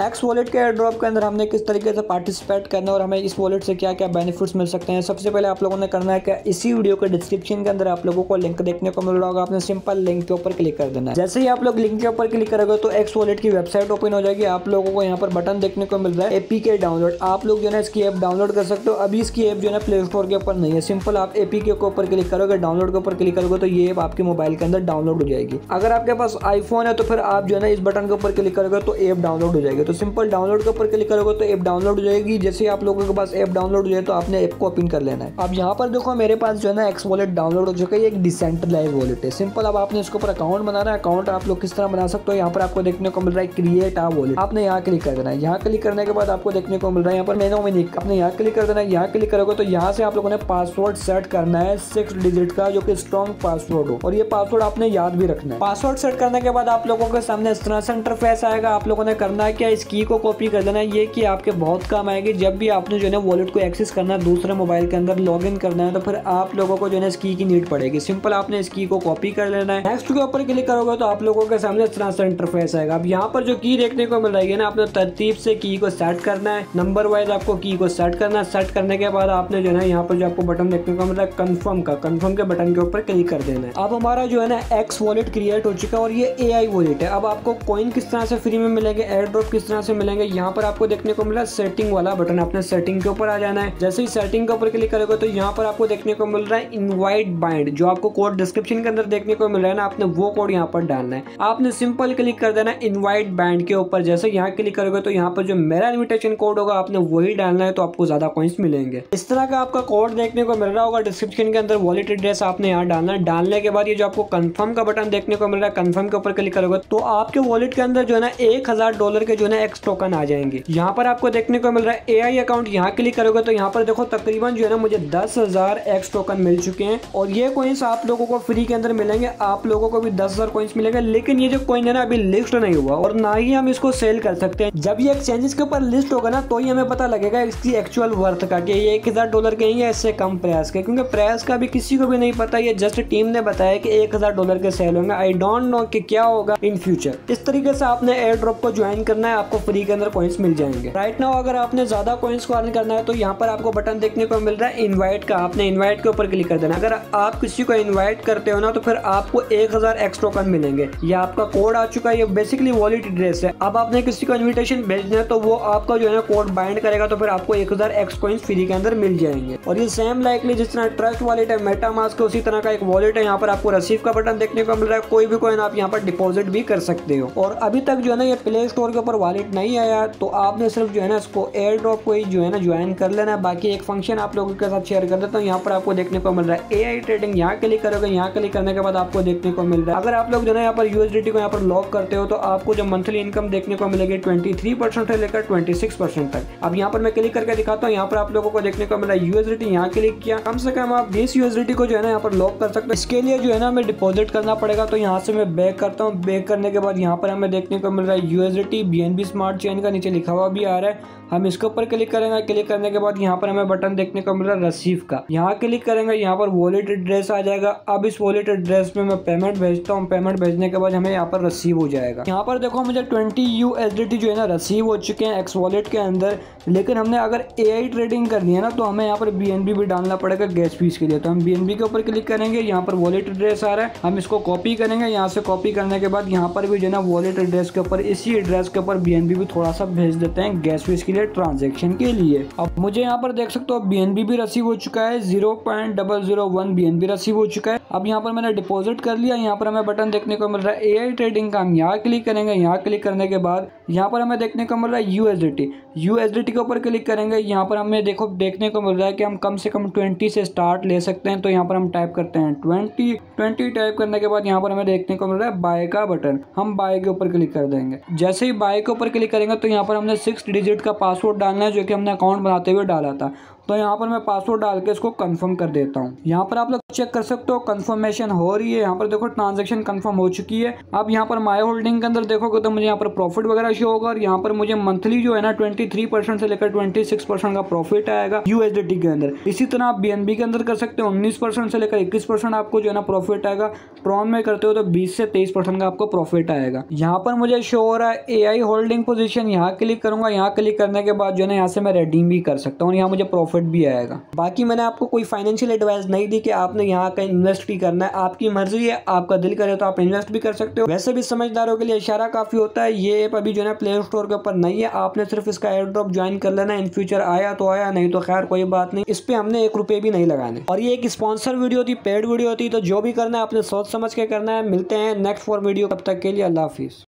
X wallet के air drop के अंदर हमने किस तरीके से पार्टिसिपेट करना है और हमें इस वॉलेट से क्या क्या बेनिफिट्स मिल सकते हैं। सबसे पहले आप लोगों ने करना है कि इसी वीडियो के डिस्क्रिप्शन के अंदर आप लोगों को लिंक देखने को मिल रहा होगा, आपने सिंपल लिंक के ऊपर क्लिक कर देना है। जैसे ही आप लोग लिंक के ऊपर क्लिक करोगे तो एक्स वॉलेट की वेबसाइट ओपन हो जाएगी। आप लोगों को यहाँ पर बटन देखने को मिल रहा है एपीके डाउनलोड। आप लोग जो है इसकी ऐप डाउनलोड कर सकते हो। अभी इसकी ऐप जो है प्ले स्टोर के ऊपर नहीं है। सिंपल आप एपीके के ऊपर क्लिक करोगे, डाउनलोड के ऊपर क्लिक करोगे तो ये ऐप आपके मोबाइल के अंदर डाउनलोड हो जाएगी। अगर आपके पास आईफोन है तो फिर आप जो है इस बटन के ऊपर क्लिक करोगे तो ऐप डाउनलोड हो जाएगी। तो सिंपल डाउनलोड के ऊपर क्लिक करोगे तो ऐप डाउनलोड हो जाएगी। जैसे आप लोगों के पास ऐप डाउनलोड हो जाए तो आपने ऐप को ओपन कर लेना है। अब यहाँ पर देखो मेरे पास जो है ना एक्स वॉलेट डाउनलोड हो चुका है। एक डिसेंट्रलाइज्ड वॉलेट है। सिंपल अब आपने इसके ऊपर अकाउंट बनाना है। अकाउंट आप लोग किस तरह बना सकते हो, यहाँ पर आपको देखने को मिल रहा है क्रिएट आ वॉलेट। आपने यहाँ क्लिक कर देना है। यहाँ क्लिक करने के बाद आपको देखने को मिल रहा है यहाँ पर मेनोमिनिक, आपने यहाँ क्लिक कर देना है। यहाँ क्लिक करोगे तो यहाँ से आप लोगों ने पासवर्ड सेट करना है 6 डिजिट का, जो कि स्ट्रॉन्ग पासवर्ड हो, और ये पासवर्ड आपने याद भी रखना है। पासवर्ड सेट करने के बाद आप लोगों के सामने इस तरह से इंटरफेस आएगा। आप लोगों ने करना है क्या, इस की को कॉपी कर देना है। ये की आपके बहुत काम आएगी जब भी आपने जो है वॉलेट को एक्सेस करना है, दूसरे मोबाइल के अंदर लॉगिन करना है, तो फिर आप लोगों को जो है इस की नीड पड़ेगी। सिंपल आपने इस की को कॉपी कर लेना है। नेक्स्ट के ऊपर क्लिक करोगे तो आप लोगों के सामने इस तरह से इंटरफेस आएगा। अब यहाँ पर जो की देखने को मिल रही है ना, आपने तरतीब से की को सेट करना है, नंबर वाइज आपको की को सेट करना है। सेट करने के बाद आपने जो है यहाँ पर जो आपको बटन देखने को मिल रहा है कंफर्म का, कंफर्म के बटन के ऊपर क्लिक कर देना है। अब हमारा जो है ना एक्स वॉलेट क्रिएट हो चुका है और ये एआई वॉलेट है। अब आपको कॉइन किस तरह से फ्री में मिलेंगे, एयर ड्रॉप किस तरह से मिलेंगे, यहाँ पर आपको देखने को मिला सेटिंग वाला बटन। आपने सेटिंग के ऊपर आ जाना है। जैसे ही सेटिंग के ऊपर क्लिक करोगे तो यहाँ पर आपको देखने को मिल रहा है इनवाइट बाइंड, जो आपको कोड डिस्क्रिप्शन के अंदर देखने को मिल रहा है ना, आपने वो कोड यहाँ पर डालना है। आपने सिंपल क्लिक कर देना है इनवाइट बाइंड के ऊपर। जैसे यहाँ क्लिक करोगे तो यहाँ पर जो मेरा इन्विटेशन कोड होगा आपने वही डालना है, तो आपको ज्यादा कॉइंस मिलेंगे। इस तरह का आपका कोड देखने को मिल रहा होगा डिस्क्रिप्शन के अंदर। वॉलेट एड्रेस आपने यहाँ डालना है। डालने के बाद ये जो आपको कंफर्म का बटन देखने को मिल रहा है, कंफर्म के ऊपर क्लिक करोगे तो आपके वॉलेट के अंदर जो है ना $1000 के जो है ना एक्स टोकन आ जाएंगे। यहाँ पर आपको देखने को मिल रहा है एआई अकाउंट। यहाँ क्लिक करोगे तो यहाँ पर देखो तकरीबन जो है ना मुझे 10,000 एक्स टोकन मिल चुके हैं और ये कॉइंस आप लोगों को फ्री के अंदर मिलेंगे। आप लोगों को भी 10,000 कॉइंस मिलेंगे। लेकिन ये जो कॉइन है ना अभी लिस्ट नहीं हुआ और ना ही हम इसको सेल कर सकते हैं। जब ये एक्सचेंजेस के ऊपर लिस्ट होगा ना तो ही हमें पता लगेगा इसकी एक्चुअल वर्थ का, कि ये $1000 के ही है इससे कम प्राइस के, क्योंकि प्राइस का भी किसी को भी नहीं पता। ये जस्ट टीम ने बताया कि $1000 के सेल होंगे। आई डोंट नो कि क्या होगा इन फ्यूचर। इस तरीके से आपने एयर ड्रॉप को ज्वाइन करना है, आपको फ्री के अंदर कॉइंस मिल जाएंगे। राइट नाउ अगर आपने ज्यादा कॉइंस को अर्न करना है तो यहाँ पर आपको बटन देखने को मिल रहा है इनवाइट का। आपने इनवाइट के ऊपर क्लिक कर देना। अगर आप किसी को इनवाइट करते हो ना तो फिर आपको 1000 एक्स टोकन मिलेंगे। ये आपका कोड आ चुका है। ये बेसिकली वॉलेट एड्रेस है। अब आपने किसी को इन्विटेशन भेजना है तो वो आपका जो है ना कोड बाइंड करेगा, तो फिर आपको 1000 एक्स कॉइंस फ्री के अंदर मिल जाएंगे। और ये सेम लाइकली जिस तरह ट्रस्ट वॉलेट है, मेटामास्क है, उसी तरह का एक वॉलेट है। यहाँ पर आपको रिसीव का बटन देखने को मिल रहा है। कोई भी कॉइन आप यहाँ पर डिपॉजिट भी कर सकते हो। और अभी तक जो है ना ये प्ले स्टोर के ऊपर वॉलेट नहीं आया, तो आपने सिर्फ जो है ना इसको एयर ड्रॉप को ही जो है ना ज्वाइन कर लेना है। बाकी एक फंक्शन आप लोगों के साथ शेयर कर देता हूँ। यहाँ पर आपको देखने को मिल रहा है एआई ट्रेडिंग। यहाँ क्लिक करोगे, यहाँ क्लिक करने के बाद आपको देखने को मिल रहा है अगर आप लोग जो है यहाँ पर यूएसडीटी को यहाँ पर लॉक करते हो तो आपको जो मंथली इनकम देखने को मिलेगी 23% से लेकर 26% तक। अब यहाँ पर मैं क्लिक करके दिखाता हूँ। यहाँ पर आप लोगों को देखने को मिल रहा है यूएसडीटी। यहाँ क्लिक किया, कम से कम आप 20 यूएसडीटी को जो है ना यहाँ पर लॉक कर सकते हो। इसके लिए जो है ना हमें डिपॉजिट करना पड़ेगा। तो यहाँ से मैं बैक करता हूँ। बैक करने के बाद यहाँ पर हमें देखने को मिल रहा है यूएसडीटी बीएनबी स्मार्ट चेन का नीचे लिखा हुआ भी आ रहा है। हम इसके ऊपर क्लिक करेंगे। क्लिक करने के बाद यहाँ पर हमें बटन देखने को मिल रहा है रिसीव का। यहाँ क्लिक करेंगे, यहाँ पर वॉलेट एड्रेस आ जाएगा। अब इस वॉलेट एड्रेस पे मैं पेमेंट भेजता हूँ। पेमेंट भेजने के बाद हमें यहाँ पर रिसीव हो जाएगा। यहाँ पर देखो मुझे 20 USDT जो है ना रिसीव हो चुके हैं एक्स वॉलेट के अंदर। लेकिन हमने अगर एआई ट्रेडिंग करनी है ना तो हमें यहाँ पर BNB भी डालना पड़ेगा गैस फीस के लिए। तो हम BNB के ऊपर क्लिक करेंगे। यहाँ पर वॉलेट एड्रेस आ रहा है, हम इसको कॉपी करेंगे। यहाँ से कॉपी करने के बाद यहाँ पर भी जो है ना वॉलेट एड्रेस के ऊपर, इसी एड्रेस के ऊपर BNB भी थोड़ा सा भेज देते हैं गैस फीस के लिए, ट्रांजेक्शन के लिए। अब मुझे यहाँ पर देख सकते हो BNB भी रिसीव हो चुका है। 0.001 BNB रिसीव हो चुका है। अब यहाँ पर मैंने डिपॉजिट कर लिया। यहाँ पर हमें बटन देखने को मिल रहा है एआई ट्रेडिंग का। हम यहाँ क्लिक करेंगे। यहाँ क्लिक करने के बाद यहाँ पर हमें देखने को मिल रहा है यूएसडीटी के ऊपर क्लिक करेंगे। यहाँ पर हमें देखने को मिल रहा है कि हम कम से कम 20 से स्टार्ट ले सकते हैं। तो यहाँ पर हम टाइप करते हैं 20 टाइप करने के बाद यहाँ पर हमें देखने को मिल रहा है बाय का बटन। हम बाय के ऊपर क्लिक कर देंगे। जैसे ही बाय के ऊपर क्लिक करेंगे तो यहाँ पर हमने 6 डिजिट का पासवर्ड डालना है, जो कि हमने अकाउंट बनाते हुए डाला था। तो यहाँ पर मैं पासवर्ड डाल के इसको कंफर्म कर देता हूँ। यहाँ पर आप लोग चेक कर सकते हो कंफर्मेशन हो रही है। यहाँ पर देखो ट्रांजैक्शन कंफर्म हो चुकी है। अब यहाँ पर माय होल्डिंग के अंदर देखोगे तो मुझे यहाँ पर प्रॉफिट वगैरह शो होगा और यहाँ पर मुझे मंथली जो है ना 23% से लेकर 26% का प्रॉफिट आएगा यूएसडीटी के अंदर। इसी तरह आप बीएनबी के अंदर कर सकते हो 19% से लेकर 21% आपको जो है ना प्रॉफिट आएगा। ट्रॉन में करते हो तो 20 से 23% का आपको प्रॉफिट आएगा। यहाँ पर मुझे शो हो रहा है एआई होल्डिंग पोजीशन, यहाँ क्लिक करूंगा। यहाँ क्लिक करने के बाद जो है ना यहाँ से मैं रिडीम भी कर सकता हूँ, यहाँ मुझे प्रॉफिट भी आएगा। बाकी मैंने आपको कोई फाइनेंशियल एडवाइस नहीं दी कि आपने यहाँ कहीं इन्वेस्ट भी करना है, आपकी मर्जी है, आपका दिल करे तो आप इन्वेस्ट भी कर सकते हो। वैसे भी समझदारों के लिए इशारा काफी होता है। ये ऐप अभी जो है प्ले स्टोर के ऊपर नहीं है, आपने सिर्फ इसका एयर ड्रॉप ज्वाइन कर लेना। इन फ्यूचर आया तो आया, नहीं तो खैर कोई बात नहीं। इस पे हमने 1 रुपये भी नहीं लगाने। और ये एक स्पॉन्सर वीडियो थी, पेड वीडियो थी, तो जो भी करना है आपने सोच समझ के करना है। मिलते हैं नेक्स्ट फॉर वीडियो, तब तक के लिए अल्लाह हाफिज।